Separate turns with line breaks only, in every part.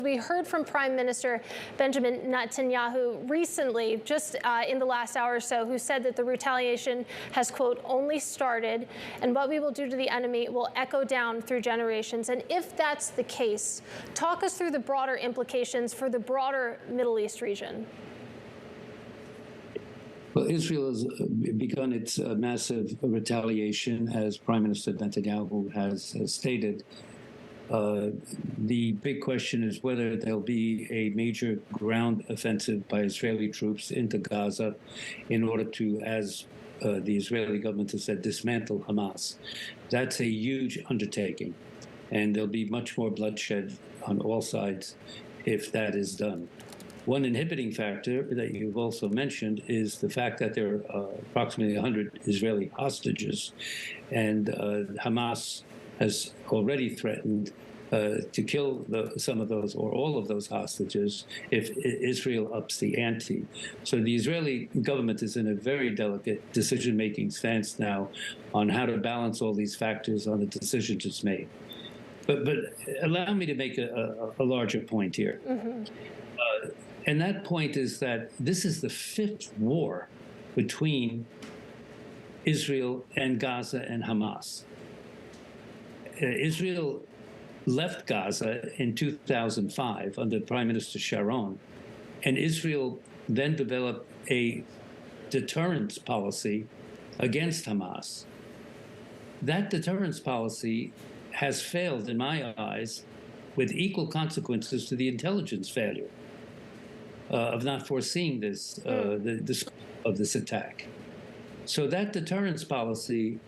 We heard from Prime Minister Benjamin Netanyahu recently, just in the last hour or so, who said that the retaliation has, quote, only started, and what we will do to the enemy will echo down through generations. And if that's the case, talk us through the broader implications for the broader Middle East region.
Well, Israel has begun its massive retaliation, as Prime Minister Netanyahu has stated. The big question is whether there'll be a major ground offensive by Israeli troops into Gaza in order to, as the Israeli government has said, dismantle Hamas. That's a huge undertaking, and there'll be much more bloodshed on all sides if that is done. One inhibiting factor that you've also mentioned is the fact that there are approximately 100 Israeli hostages, and Hamas has already threatened to kill some of those or all of those hostages if Israel ups the ante. So the Israeli government is in a very delicate decision-making stance now on how to balance all these factors on the decisions it's made. But allow me to make a larger point here. Mm-hmm. And that point is that this is the fifth war between Israel and Gaza and Hamas. Israel left Gaza in 2005 under Prime Minister Sharon, and Israel then developed a deterrence policy against Hamas. That deterrence policy has failed, in my eyes, with equal consequences to the intelligence failure of not foreseeing this, the scope of this attack. So that deterrence policy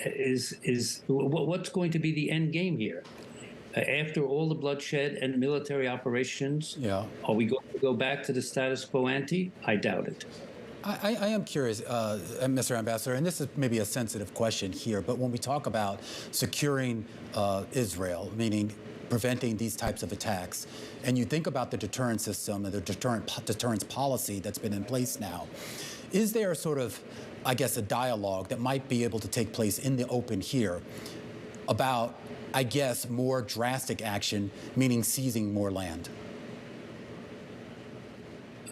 is what's going to be the end game here? After all the bloodshed and military operations, are we going to go back to the status quo ante? I doubt it.
I am curious, Mr. Ambassador, and this is maybe a sensitive question here, but when we talk about securing Israel, meaning preventing these types of attacks, and you think about the deterrence system and the deterrence policy that's been in place now, is there sort of, I guess, a dialogue that might be able to take place in the open here about, I guess, more drastic action, meaning seizing more land?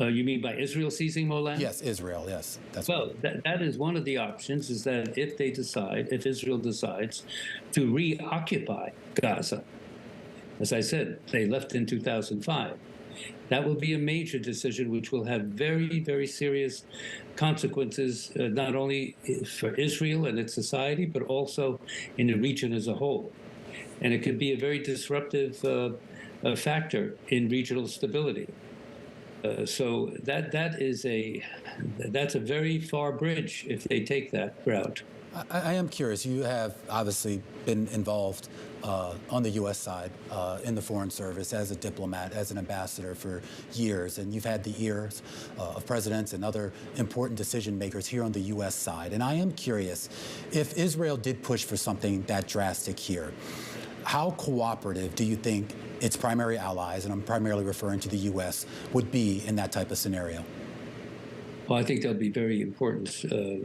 You mean by Israel seizing more land?
Yes, Israel, yes. That's
well, that is one of the options, is that if Israel decides to reoccupy Gaza, as I said, they left in 2005. That will be a major decision which will have very, very serious consequences, not only for Israel and its society, but also in the region as a whole. And it could be a very disruptive factor in regional stability. So that's a very far bridge if they take that route.
I am curious. You have obviously been involved on the U.S. side in the Foreign Service as a diplomat, as an ambassador for years, and you've had the ears of presidents and other important decision makers here on the U.S. side. And I am curious, if Israel did push for something that drastic here, how cooperative do you think its primary allies, and I'm primarily referring to the U.S., would be in that type of scenario?
Well, I think there'll be very important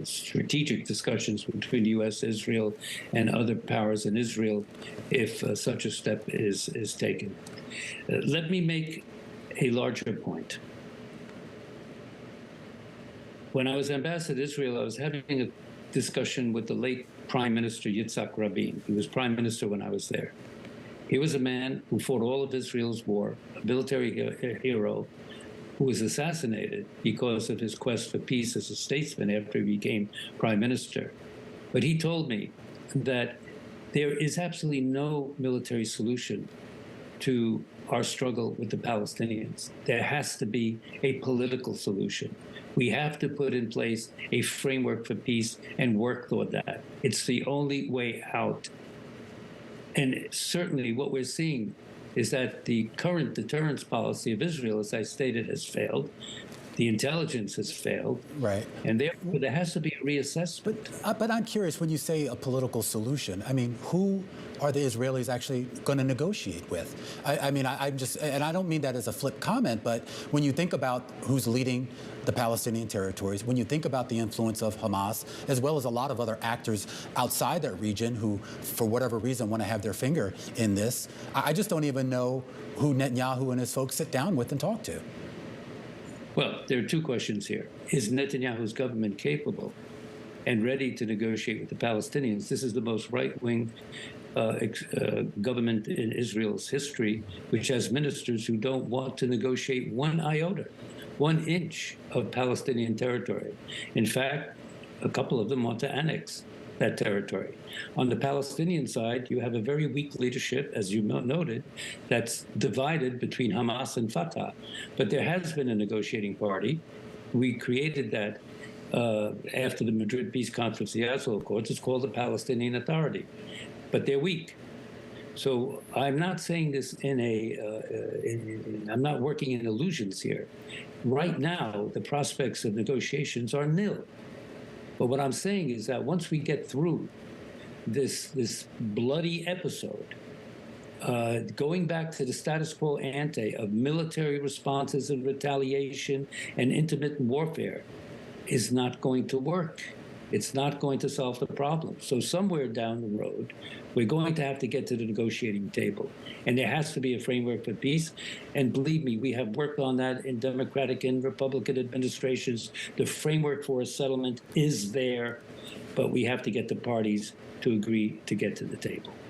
strategic discussions between the U.S., Israel, and other powers in Israel if such a step is taken. Let me make a larger point. When I was ambassador to Israel, I was having a discussion with the late Prime Minister Yitzhak Rabin. He was Prime Minister when I was there. He was a man who fought all of Israel's war, a military hero, who was assassinated because of his quest for peace as a statesman after he became prime minister. But he told me that there is absolutely no military solution to our struggle with the Palestinians. There has to be a political solution. We have to put in place a framework for peace and work toward that. It's the only way out. And certainly what we're seeing is that the current deterrence policy of Israel, as I stated, has failed. The intelligence has failed.
Right.
And therefore, there has to be a reassessment.
But I'm curious, when you say a political solution, I mean, who are the Israelis actually going to negotiate with? I'm just, and I don't mean that as a flip comment, but when you think about who's leading the Palestinian territories, when you think about the influence of Hamas, as well as a lot of other actors outside that region who, for whatever reason, want to have their finger in this, I just don't even know who Netanyahu and his folks sit down with and talk to.
Well, there are two questions here. Is Netanyahu's government capable and ready to negotiate with the Palestinians? This is the most right-wing government in Israel's history, which has ministers who don't want to negotiate one iota, 1 inch of Palestinian territory. In fact, a couple of them want to annex that territory. On the Palestinian side, you have a very weak leadership, as you noted, that's divided between Hamas and Fatah. But there has been a negotiating party. We created that after the Madrid Peace Conference, the Oslo Accords. It's called the Palestinian Authority. But they're weak. So I'm not saying this I'm not working in illusions here. Right now, the prospects of negotiations are nil. But what I'm saying is that once we get through this bloody episode, going back to the status quo ante of military responses and retaliation and intermittent warfare is not going to work. It's not going to solve the problem. So somewhere down the road, we're going to have to get to the negotiating table. And there has to be a framework for peace. And believe me, we have worked on that in Democratic and Republican administrations. The framework for a settlement is there, but we have to get the parties to agree to get to the table.